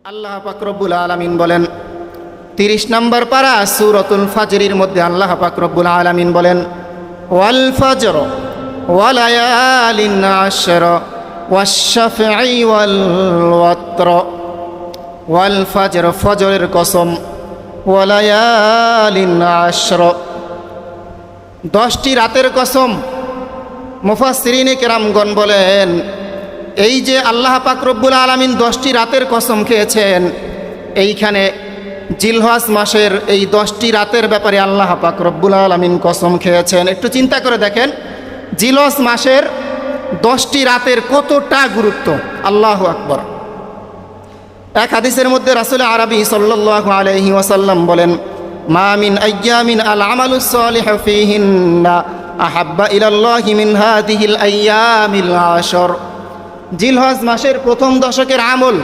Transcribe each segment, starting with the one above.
আল্লাহ পাক রব্বুল আলামিন বলেন 30 নম্বর পারা সূরাতুল ফাজরের মধ্যে আল্লাহ পাক রব্বুল আলামিন বলেন ওয়াল ফাজর ওয়া লায়ালিন আশর ওয়াশ-শাফঈ ওয়াল ওয়াতর ওয়াল ফাজর ফজরের কসম ওয়া লায়ালিন আশর 10টি রাতের কসম। মুফাসসিরিনে কেরামগণ বলেন এই যে আল্লাহ পাক রব্বুল আলামিন 10টি রাতের কসম খেয়েছেন, এইখানে জিলহজ মাসের এই 10টি রাতের ব্যাপারে আল্লাহ পাক রব্বুল আলামিন কসম খেয়েছেন। একটু চিন্তা করে দেখেন জিলহজ মাসের 10টি রাতের কতটা গুরুত্ব। আল্লাহু আকবার। এক হাদিসের মধ্যে রাসূল আরবি সাল্লাল্লাহু আলাইহি ওয়াসাল্লাম বলেন মা মিন আইয়ামিন আল আমালুস সালিহু ফীহিন্না আহাব্বা ইলাল্লাহি মিন হাযিহিল আইয়ামিল আশর। জিলহজ মাসের প্রথম দশকের আমল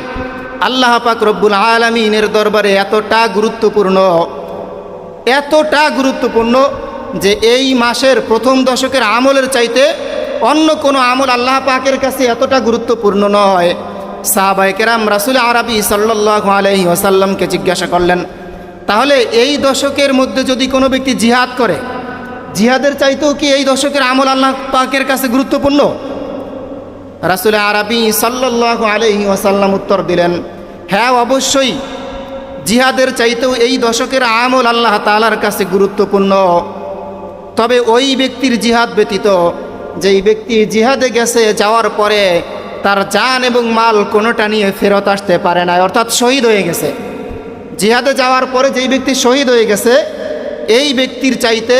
আল্লাহ পাক রব্বুল আলামিনের দরবারে এতটা গুরুত্বপূর্ণ যে এই মাসের প্রথম দশকের আমলের চাইতে অন্য কোনো আমল আল্লাহ পাকের কাছে এতটা গুরুত্বপূর্ণ নয়। সাহাবায়ে কেরাম রাসূল আরবি সাল্লাল্লাহু আলাইহি ওয়াসাল্লামকে জিজ্ঞাসা করলেন তাহলে এই দশকের মধ্যে যদি কোনো ব্যক্তি জিহাদ করে, জিহাদের চাইতেও কি এই দশকের আমল আল্লাহ পাকের কাছে গুরুত্বপূর্ণ? রাসূল আরবি সাল্লাল্লাহু আলাইহি ওয়াসাল্লাম উত্তর দিলেন হ্যাঁ অবশ্যই, জিহাদের চাইতেও এই দশকের আমল আল্লাহ তাআলার কাছে গুরুত্বপূর্ণ। তবে ওই ব্যক্তির জিহাদ ব্যতীত, যেই ব্যক্তি জিহাদে গেছে যাওয়ার পরে তার জান এবং মাল কোনোটা নিয়ে ফেরত আসতে পারে না, অর্থাৎ শহীদ হয়ে গেছে, জিহাদে যাওয়ার পরে যেই ব্যক্তি শহীদ হয়ে গেছে এই ব্যক্তির চাইতে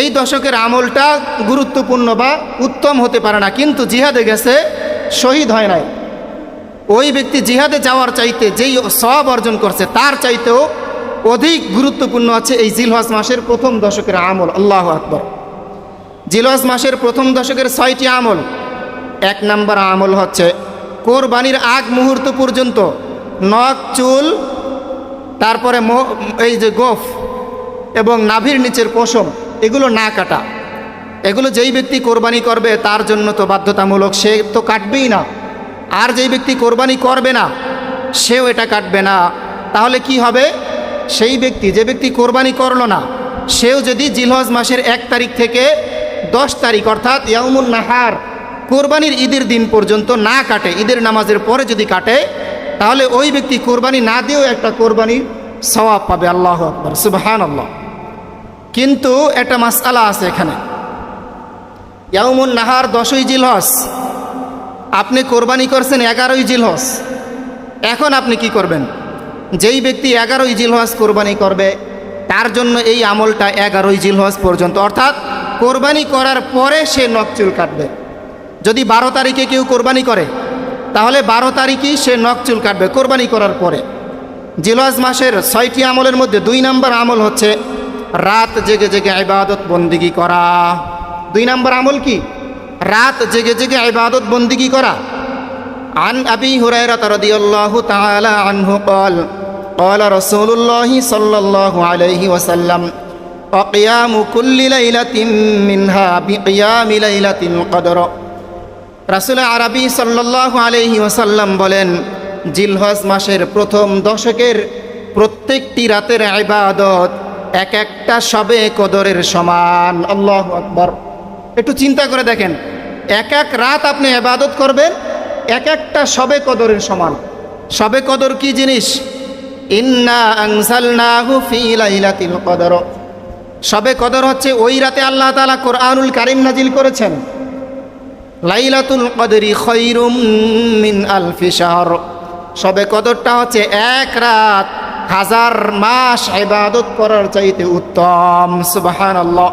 এই দশকের আমলটা গুরুত্বপূর্ণ বা উত্তম হতে পারে না। কিন্তু জিহাদে গেছে শহীদ হয় নাই, ওই ব্যক্তি জিহাদে যাওয়ার চাইতে যেই সওয়াব অর্জন করছে তার চাইতেও অধিক গুরুত্বপূর্ণ আছে এই জিলহজ মাসের প্রথম দশকের আমল। আল্লাহু আকবার। জিলহজ মাসের প্রথম দশকের 6টি আমল। 1 নম্বর আমল হচ্ছে কোরবানির আগ মুহূর্ত পর্যন্ত নখ, চুল, তারপরে এই যে গোফ এবং নাভির নিচের পশম এগুলো না কাটা। এগুলো যেই ব্যক্তি কোরবানি করবে তার জন্য তো বাধ্যতামূলক, সে তো কাটবেই না। আর যেই ব্যক্তি কোরবানি করবে না সেও এটা কাটবে না। তাহলে কি হবে? সেই ব্যক্তি, যে ব্যক্তি কোরবানি করলো না, সেও যদি জিলহজ মাসের 1 তারিখ থেকে 10 তারিখ অর্থাৎ ইয়াউমুন নাহার কোরবানির ঈদের দিন পর্যন্ত না কাটে, ঈদের নামাজের পরে যদি কাটে, তাহলে ওই ব্যক্তি কোরবানি না দিয়েও একটা কোরবানির সওয়াব পাবে। আল্লাহু আকবার, সুবহানাল্লাহ। কিন্তু একটা মাসআলা আছে এখানে। ইয়াউমুন নাহার 10ই জিলহজ, আপনি কোরবানি করছেন 11ই জিলহজ। এখন আপনি কি করবেন? যেই ব্যক্তি 11ই জিলহজ কোরবানি করবে তার জন্য এই আমলটা 11ই জিলহজ পর্যন্ত, অর্থাৎ কোরবানি করার পরে সে নখ চুল কাটবে। যদি 12 তারিখে কেউ কোরবানি করে তাহলে 12 তারিখেই সে নখ চুল কাটবে কোরবানি করার পরে। জিলহজ মাসের 6টি আমলের মধ্যে 2 নম্বর আমল হচ্ছে রাত জেগে জেগে ইবাদত বন্দিগি করা। 2 নম্বর আমল কি? রাত জেগে জেগে ইবাদত বন্দিগি করা। আন আবি হুরায়রা রাদিয়াল্লাহু তাআলা আনহু قال قال رسول الله صلى الله عليه وسلم وقيام كل ليلة منها بقيام ليلة القدر। রাসূল আরবি সাল্লাল্লাহু আলাইহি ওয়াসাল্লাম বলেন জিলহজ মাসের প্রথম দশকের প্রত্যেকটি রাতের ইবাদত এক একটা শবে কদরের সমান। আল্লাহু আকবার। একটু চিন্তা করে দেখেন, এক এক রাত আপনি ইবাদত করবেন এক একটা শবে কদরের সমান। শবে কদর কি জিনিস? ইন্না আনজালনাহু ফি লাইলাতিল কদর। শবে কদর হচ্ছে ওই রাতে আল্লাহ তাআলা কোরআনুল কারীম নাজিল করেছেন। লাইলাতুল কদরি খায়রুম মিন আলফি শাহর। শবে কদরটা হচ্ছে এক রাত 1000 মাস ইবাদত করার চাইতে উত্তম। সুবহানাল্লাহ।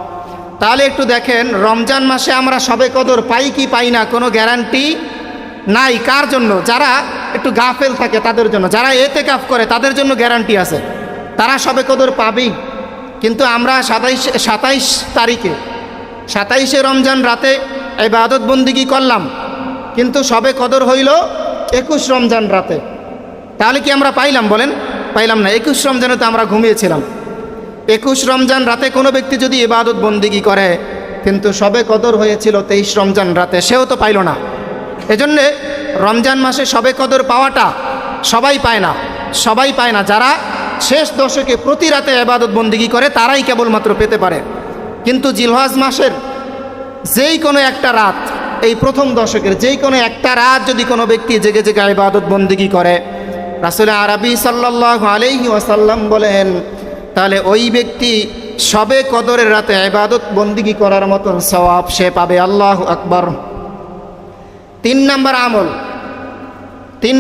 তাহলে একটু দেখেন রমজান মাসে আমরা শবে কদর পাই কি পাই না কোনো গ্যারান্টি নাই। কার জন্য? যারা একটু গাফেল থাকে তাদের জন্য, যারা ইতিকাফ করে তাদের জন্য গ্যারান্টি আছে, তারা শবে কদর পাবেই। কিন্তু আমরা 27 তারিখে 27শে রমজান রাতে ইবাদত বন্দিগি করলাম, কিন্তু শবে কদর হইল 21 রমজান রাতে। তাহলে কি আমরা পাইলাম? বলেন, পাইলাম না। 21 রমজানে তো আমরা ঘুমিয়েছিলাম। 21 রমজান রাতে কোনো ব্যক্তি যদি ইবাদত বন্দিগি করে কিন্তু শবে কদর হয়েছিল 23 রমজান রাতে, সেও তো পাইল না। এজন্যে রমজান মাসে শবে কদর পাওয়াটা সবাই পায় না, সবাই পায় না। যারা শেষ দশকে প্রতি রাতে ইবাদত বন্দেগী করে তারাই কেবলমাত্র পেতে পারে। কিন্তু জিলহজ মাসের যেই কোনো একটা রাত, এই প্রথম দশকের যেই কোনো একটা রাত যদি কোনো ব্যক্তি জেগে জেগে ইবাদত বন্দেগী করে, রাসূল আরবি সাল্লাল্লাহু আলাইহি ওয়াসাল্লাম বলেন, তাহলে ওই ব্যক্তি সবে কদরের রাতে ইবাদত বন্দেগী করার মতন সওয়াব সে পাবে। আল্লাহু আকবার। 3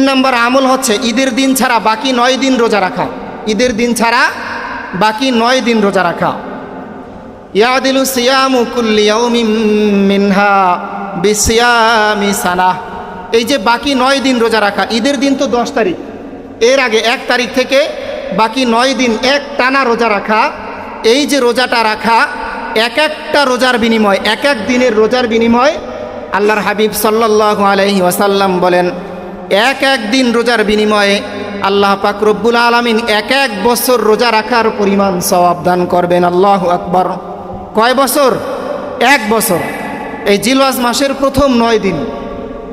নম্বর আমল হচ্ছে ঈদের দিন ছাড়া বাকি 9 দিন রোজা রাখা। ঈদের দিন ছাড়া বাকি 9 দিন রোজা রাখা। ইয়াদিলু সিয়ামু কুল্লি ইয়াউমিন মিনহা বিসিয়ামি সানাহ। এই যে বাকি 9 দিন রোজা রাখা, ঈদের দিন তো 10 তারিখ, এর আগে 1 তারিখ থেকে বাকি 9 দিন এক টানা রোজা রাখা, এই যে রোজাটা রাখা, এক একটা রোজার বিনিময়, এক এক দিনের রোজার বিনিময় আল্লাহর হাবিব সাল্লাল্লাহু আলাইহি ওয়াসাল্লাম বলেন, এক এক দিন রোজার বিনিময়ে আল্লাহ পাক রব্বুল আলামিন এক এক বছর রোজা রাখার পরিমাণ সওয়াব দান করবেন। আল্লাহু আকবার। কয় বছর? 1 বছর। এই জিলহজ মাসের প্রথম 9 দিন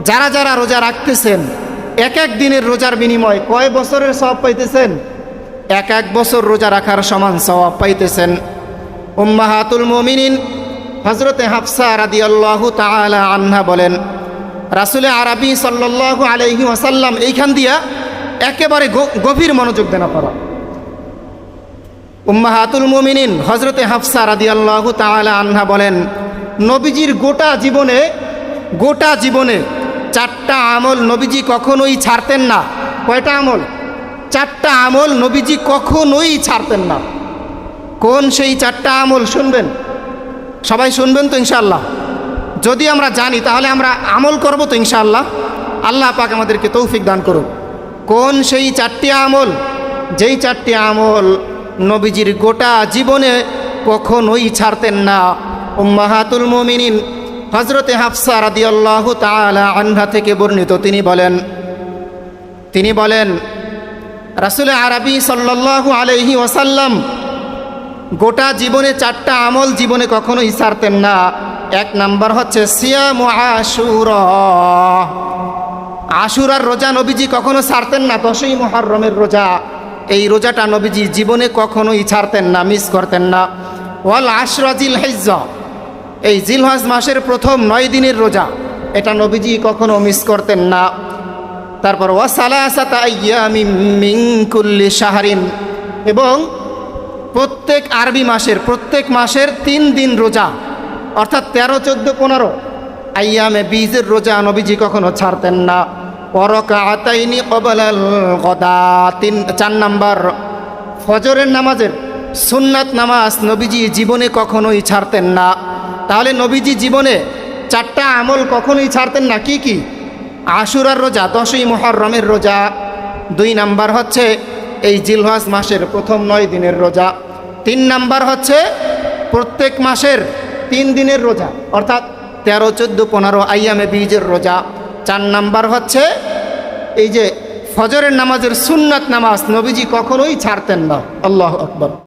যারা যারা রোজা রাখতেছেন, এক এক দিনের রোজার বিনিময়ে কয় বছরের সওয়াব পাইতেছেন? এক এক বছর রোজা রাখার সমান সওয়াব পাইতেছেন। উম্মাহাতুল মুমিনিন হযরতে হাফসা রাদিয়াল্লাহু তাআলা আনহা বলেন, রাসূল আরবি সাল্লাল্লাহু আলাইহি ওয়াসাল্লাম এইখান দিয়া একেবারে গভীর মনোযোগ দেন আপনারা। উম্মাহাতুল মুমিনিন হযরতে হাফসা রাদিয়াল্লাহু তাআলা আনহা বলেন, নবীজির গোটা জীবনে 4টা আমল নবীজি কখনোই ছাড়তেন না। কয়টা আমল? 4টা আমল নবীজি কখনোই ছাড়তেন না। কোন সেই 4টা আমল শুনবেন? সবাই শুনবেন তো ইনশাআল্লাহ? যদি আমরা জানি তাহলে আমরা আমল করব তো ইনশাআল্লাহ। আল্লাহ পাক আমাদেরকে তৌফিক দান করুন। কোন সেই 4টি আমল? যেই 4টি আমল নবীজির গোটা জীবনে কখনোই ছাড়তেন না। উম্মাহাতুল মুমিনিন হযরতে হাফসা রাদিয়াল্লাহু তাআলা আনহা থেকে বর্ণিত, তিনি বলেন রাসূল আরবি সাল্লাল্লাহু আলাইহি ওয়াসাল্লাম গোটা জীবনে 4টা আমল জীবনে কখনোই ছাড়তেন না। 1 নাম্বার হচ্ছে সিয়ামু আশুরা। আশুরার রোজা নবীজি কখনো ছাড়তেন না। 10ই মুহররমের রোজা, এই রোজাটা নবীজি জীবনে কখনোই ছাড়তেন না, মিস করতেন না। ওয়াল আশরা জিলহিজ্জা, এই জিলহজ মাসের প্রথম 9 দিনের রোজা, এটা নবীজি কখনো মিস করতেন না। তারপর ওয়া সালাসাতা আইয়ামিন মিন কুল্লি শাহরিন, এবং প্রত্যেক আরবি মাসের প্রত্যেক মাসের 3 দিন রোজা, অর্থাৎ 13, 14, 15 আইয়ামে বীজের রোজা নবীজি কখনো ছাড়তেন না। ওয়ারাকাতাইনি ক্বাবলাল গদা, 4 নাম্বার ফজরের নামাজের সুন্নাত নামাজ নবীজি জীবনে কখনোই ছাড়তেন না। তাহলে নবীজি জীবনে 4টা আমল কখনোই ছাড়তেন না। কি কি? আশুরার রোজা, 10ই মুহররমের রোজা। 2 নাম্বার হচ্ছে এই জিলহজ মাসের প্রথম 9 দিনের রোজা। 3 নাম্বার হচ্ছে প্রত্যেক মাসের 3 দিনের রোজা, অর্থাৎ 13, 14, 15 আইয়ামে বীজের রোজা। 4 নাম্বার হচ্ছে এই যে ফজরের নামাজের সুন্নাত নামাজ নবীজি কখনোই ছাড়তেন না। আল্লাহু আকবার।